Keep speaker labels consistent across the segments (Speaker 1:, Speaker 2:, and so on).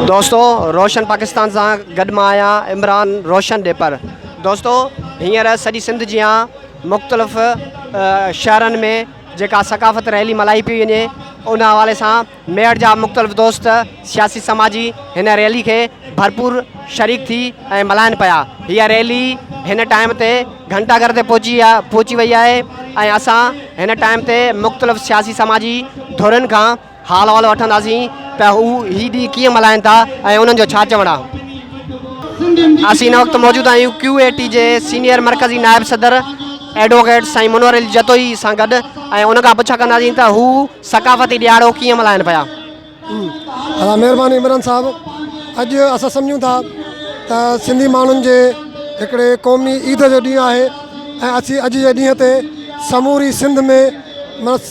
Speaker 1: दोस्तों रोशन पाकिस्तान से गड में आया इमरान रोशन डे पर। दोस्तों हींअर सॼी सिंध जी मुख़्तलिफ़ शहरन में जेका सकाफ़त रैली मल्हाई पई वञे उन हवाले से मेरठ जा मुख़्तलिफ़ दोस्त सियासी समाजी हिन रैली के भरपूर शरीक थी ऐं मल्हाइनि पिया। हीअ रैली हिन टाइम ते घंटाघर ते पहुची वई है ऐं असां हिन टाइम ते मुख़्तलिफ़ सियासी समाजी धुरनि खां हाल वाल वठंदासीं त हू ही ॾींहुं कीअं मल्हाइनि था ऐं उन्हनि जो छा चवणु आहे। असीं हिन वक़्तु मौजूदु आहियूं QAT जे सीनियर मरकज़ी नायब सदर एडवोकेट साईं मुनवर अली जतोई सां गॾु ऐं उनखां पुछा कंदासीं त हू सकाफ़ती ॾियारो कीअं मल्हाइनि पिया।
Speaker 2: हा, महिरबानी इमरान साहब। अॼु असां सम्झूं था त सिंधी माण्हुनि जे हिकिड़े क़ौमी ईद जो ॾींहुं आहे ऐं असीं अॼु जे ॾींहं ते समूरी सिंध में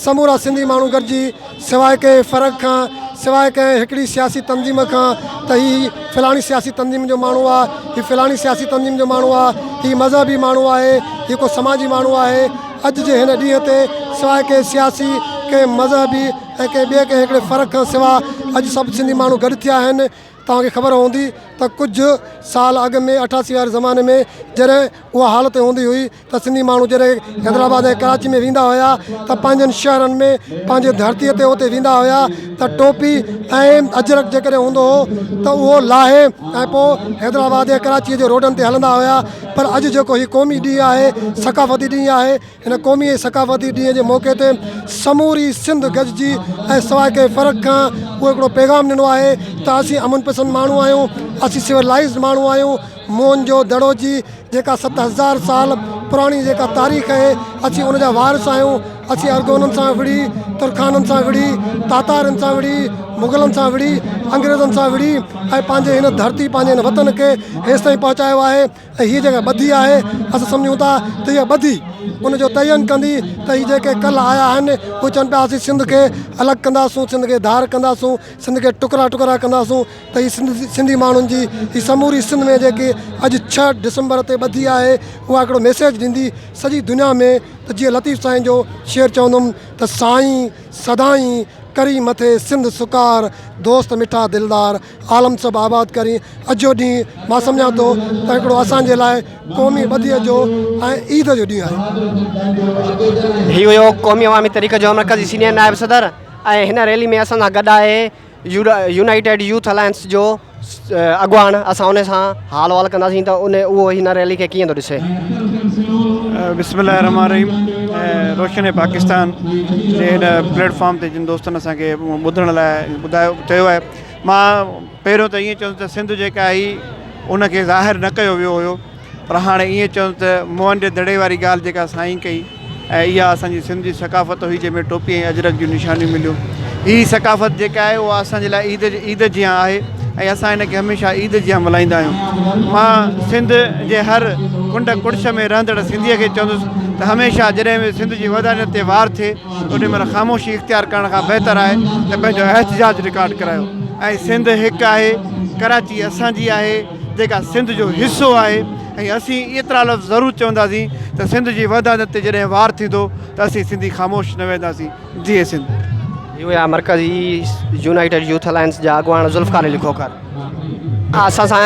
Speaker 2: समूरा सिंधी माण्हू गॾिजी सवाइ कंहिं फ़र्क़ खां सवाइ कंहिं हिकिड़ी सियासी तंज़ीम खां त हीउ फ़लाणी सियासी तंज़ीम जो माण्हू आहे, हीउ फ़लाणी सियासी तंज़ीम जो माण्हू आहे, हीउ मज़हबी माण्हू आहे, हीउ को समाजी माण्हू आहे। अॼु जे हिन ॾींहं ते सवाइ कंहिं सियासी कंहिं मज़हबी ऐं कंहिं ॿिए कंहिं हिकिड़े फ़र्क़ खां सवाइ अॼु सभु सिंधी माण्हू गॾु थिया आहिनि। तव्हांखे ख़बर हूंदी त कुझु साल अॻु में 88 वारे ज़माने में जॾहिं उहा हालत हूंदी हुई त सिंधी माण्हू जॾहिं हैदराबाद ऐं कराची में वेंदा हुया त पंहिंजनि शहरनि में पंहिंजे धरतीअ ते उते वेंदा हुया त टोपी ऐं अजरक जेकॾहिं हूंदो हो त उहो लाहे ऐं पोइ हैदराबाद ऐं कराचीअ जे रोडनि ते हलंदा हुया। पर अॼु जेको हीउ क़ौमी ॾींहुं आहे, सकाफ़ती ॾींहुं आहे, हिन क़ौमी ऐं सकाफ़ती ॾींहं जे मौक़े ते समूरी सिंध गॾिजी ऐं सवाइ कंहिं फ़र्क़ खां उहो हिकिड़ो पैगाम ॾिनो आहे त असीं अमन पसंद माण्हू आहियूं, असीं सिविलाइज़्ड माण्हू आहियूं। मोहन जो दड़ो जी जेका 7000 साल पुराणी जेका तारीख़ आहे असीं उन जा वारिस आहियूं। असीं अरगोननि सां विड़ी, तुर्खाननि सां विड़ी, तातारनि सां विड़ी, मुग़लनि सां विड़ी, अंग्रेज़नि सां विड़ी ऐं पंहिंजे हिन धरती पंहिंजे हिन वतन खे हेसि ताईं पहुचायो आहे। ऐं हीअ जेका ॿधी आहे असां सम्झूं था त हीअ ॿधी उनजो तयन कंदी त हीअ जेके कल्ह आया आहिनि उहे चवनि पिया असीं सिंध खे अलॻि कंदासूं, सिंध खे धार कंदासूं, सिंध खे टुकड़ा टुकड़ा कंदासूं। त हीअ सिंधी माण्हुनि जी हीअ समूरी सिंध में जेके अॼु 6 डिसंबर ते ॿधी आहे उहा हिकिड़ो मैसेज ॾींदी सॼी दुनिया में त जीअं लतीफ़ साईं जो शेर चवंदुमि त साईं सदाईं करी मथे सिंध सुकार, दोस्त मिठा दिलदार, आलम सभु आबाद करी। अॼु जो ॾींहुं मां सम्झां थो त हिकिड़ो असांजे लाइ क़ौमी ॿधीअ जो ऐं ईद जो ॾींहुं आहे।
Speaker 1: हीउ हुयो क़ौमी अवामी तहरीक जो मरकज़ी सीनियर नायब सदर ऐं हिन रैली में असां सां गॾु आहे यूनाइटेड यूथ अलायंस जो अॻुवान। असां उन सां हाल वाल कंदासीं त उहो हिन रैली खे कीअं थो ॾिसे।
Speaker 3: बिस्मिल्लाहिर्रहमानिर्रहीम। रोशन पाकिस्तान जे हिन प्लेटफॉर्म ते जिन दोस्तनि असांखे ॿुधण लाइ चयो आहे। मां पहिरियों त ईअं चवंदुसि त सिंध जेका आई उनखे ज़ाहिर न कयो वियो हुयो, पर हाणे ईअं चवंदुसि त मोहन जे दड़े वारी ॻाल्हि जेका साईं कई ऐं इहा असांजी सिंध जी सकाफ़त हुई जंहिंमें टोपी ऐं अजरक जूं निशानियूं मिलियूं। हीअ सकाफ़त जेका आहे उहा असांजे लाइ ईद जीअं आहे ऐं असां हिनखे हमेशह ईद जीअं मल्हाईंदा आहियूं। मां सिंध जे हर कुंड कुड़श में रहंदड़ सिंधीअ खे चवंदुसि त हमेशह जॾहिं बि सिंध जी वधाइण ते वार थिए ओॾी महिल ख़ामोशी इख़्तियार करण खां बहितर आहे त पंहिंजो एहतिजाज रिकॉर्ड करायो। ऐं सिंध हिकु आहे, कराची असांजी आहे जेका सिंध जो हिसो आहे ऐं असीं एतिरा लफ़्ज़ ज़रूरु चवंदासीं त सिंध जी वधाइण ते जॾहिं वार थींदो त असीं सिंधी ख़ामोश न वेंदासीं। जीअं सिंध।
Speaker 1: इहो मरकज़ी यूनाइटेड यूथ अलायंस जा अॻुवान ज़ुल्फ़कार अली खोखर। असां सां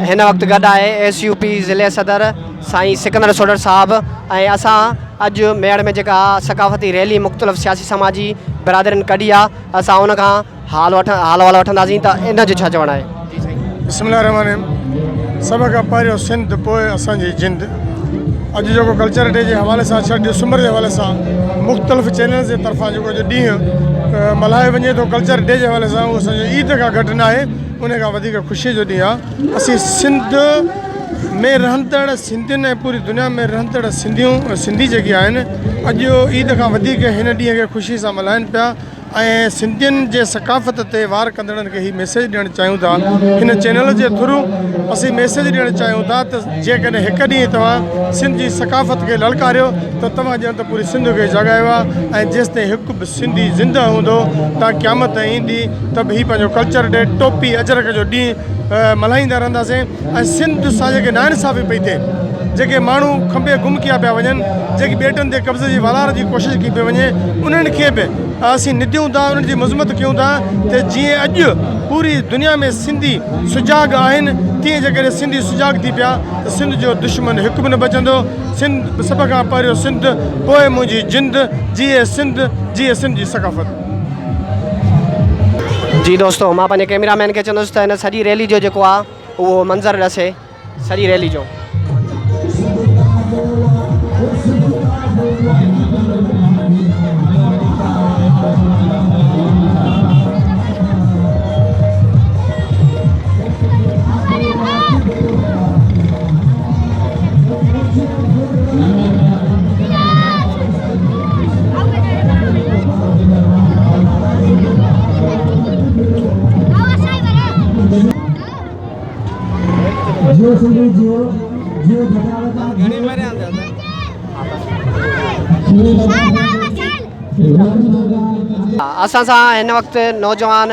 Speaker 1: हिन वक़्तु गॾु आहे SUP ज़िले सदर साईं सिकंदर सोडर साहब ऐं असां अॼु मेड़ में जेका सकाफ़ती रैली मुख़्तलिफ़ सियासी समाजी बिरादरिन कढी आहे असां उन खां हाल वाल वठंदासीं त इन जो छा चवणु आहे।
Speaker 2: बिस्मिल्लाहिर्रहमानिर्रहीम। सभ खां पहिरियों सिंध पोइ असांजी जिंद। अॼु जेको कल्चर डे जे हवाले सां 6 डिसंबर जे हवाले सां मुख़्तलिफ़ चैनल जे तरफ़ां जेको ॾींहुं मल्हायो वञे थो कल्चर डे जे हवाले सां उहो असांजो ईद खां घटि न आहे, उन खां वधीक ख़ुशीअ जो ॾींहुं आहे। असीं सिंध में रहंदड़ सिंधियुनि ऐं पूरी दुनिया में रहंदड़ सिंधी जेके आहिनि अॼु ईद खां वधीक हिन ॾींहं खे ख़ुशी सां मल्हाइनि पिया ऐं सिंधियुनि जे सकाफ़त ते वार कंदड़नि खे ही मैसेज ॾियणु चाहियूं था। हिन चैनल जे थ्रू असीं मैसेज ॾियणु चाहियूं था त जेकॾहिं हिकु ॾींहुं तव्हां सिंध जी सकाफ़त खे ललकारियो त तव्हां ॼण त पूरी सिंध खे जगायो आहे ऐं जेसि ताईं हिकु बि सिंधी ज़िंदा हूंदो तव्हां क़यामत ईंदी त बि हीउ पंहिंजो कल्चर डे टोपी अजरक जो ॾींहुं मल्हाईंदा रहंदासीं। ऐं सिंध सां जेके नाइंसाफ़ी पई थिए, जेके माण्हू खंबे गुम किया पिया वञनि, जेकी ॿेटनि ते कब्ज़े जी वलार जी कोशिशि कई पई वञे, उन्हनि खे बि असीं निदियूं था उन्हनि जी मज़मत कयूं था त जीअं अॼु पूरी दुनिया में सिंधी सुजाग आहिनि तीअं जेकॾहिं सिंधी सुजाग थी पिया त सिंध जो दुश्मन हिकु बि न बचंदो। सिंध सभ खां पहिरियों सिंध, पोइ मुंहिंजी जिंद, जीअं सिंध जी सकाफ़त।
Speaker 1: जी दोस्तों, मां पंहिंजे कैमरामैन खे चवंदुसि त हिन सॼी रैली जो जेको आहे उहो मंज़र ॾसे सॼी रैली जो। असां सां हिन वक़्तु नौजवान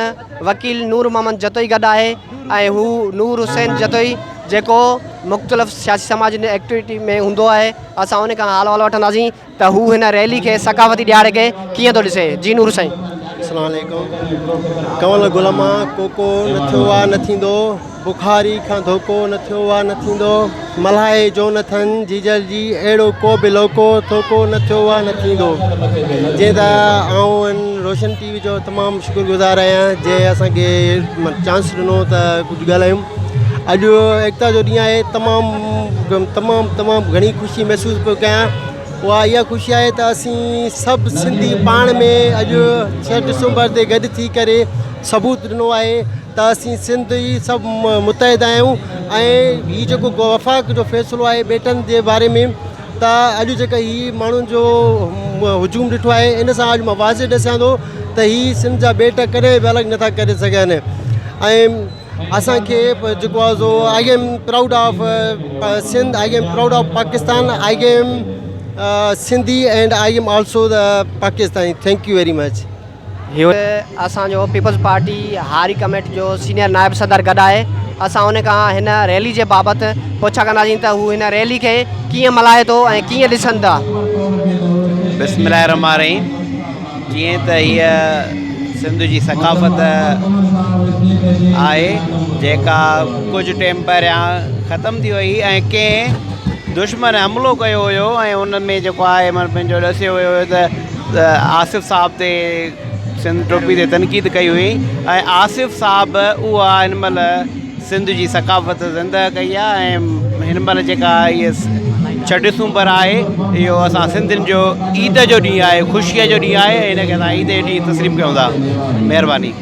Speaker 1: वकील नूर मोहम्मद जतोई गॾु आहे ऐं हू नूर हुसैन जतोई जेको मुख़्तलिफ़ सियासी समाज जी एक्टिविटी में हूंदो आहे। असां उन खां हाल वठंदासीं त हू हिन रैली खे सकाफ़ती ॾियारे खे कीअं थो ॾिसे। जी नूर हुसैन।
Speaker 4: अस्सलाम वालेकुम। कंवल गुलामा कोको न थियो आहे न थींदो, बुखारी खां धोको न थियो आहे न थींदो, मल्हाए जो न थन जीजल जी अहिड़ो को बि लोको थोको न थियो आहे न थींदो। जीअं त आउं रोशन टीवी जो तमामु शुक्रगुज़ार आहियां जंहिं असांखे चांस ॾिनो त कुझु ॻाल्हायूं। अॼु एकता जो ॾींहुं आहे। तमामु घणी ख़ुशी महसूसु पियो कयां। उहा इहा ख़ुशी आहे त असीं सभु सिंधी पाण में अॼु 6 डिसंबर ते गॾु थी करे सबूत ॾिनो आहे त असीं सिंधी सभु मुतहिद आहियूं। ऐं हीउ जेको वफ़ाक़ जो फ़ैसिलो आहे बेटनि जे बारे में, त अॼु जेका हीअ माण्हुनि जो हुजूम ॾिठो आहे इन सां अॼु मां वाज़े ॾिसां थो त हीअ सिंध जा बेट कॾहिं बि अलॻि नथा करे सघनि। ऐं असांखे जेको आहे so I am proud of Sindh, I am proud of Pakistan, I am Sindhi and I am also the Pakistani. Thank you very much.
Speaker 1: असांजो पीपल्स पार्टी हारी कमेटी जो सीनियर नायब सदर गॾु आहे। असां उन खां हिन रैली जे बाबति पुछा कंदासीं त हू हिन रैली खे कीअं मल्हाए थो ऐं कीअं ॾिसनि था।
Speaker 5: बिस्मिल्लाह रहमान रहीम। जीअं त हीअ सिंध जी सकाफ़त आहे जेका कुझु टाइम पहिरियां ख़तमु थी वई ऐं कंहिं दुश्मन हमिलो कयो हुयो ऐं उन में जेको आहे पंहिंजो ॾसियो हुयो त आसिफ़ साहब ते सिंध टोपी ते तनक़ीद कई हुई ऐं आसिफ़ साहब उहा हिन महिल सिंध जी सकाफ़त ज़िंदह कई आहे। ऐं हिन महिल जेका इहा 6 डिसंबर आहे इहो असां सिंधियुनि जो ईद जो ॾींहुं आहे, ख़ुशीअ जो ॾींहुं आहे। हिनखे असां ईद जो ॾींहुं तस्लीम कयूं था। महिरबानी।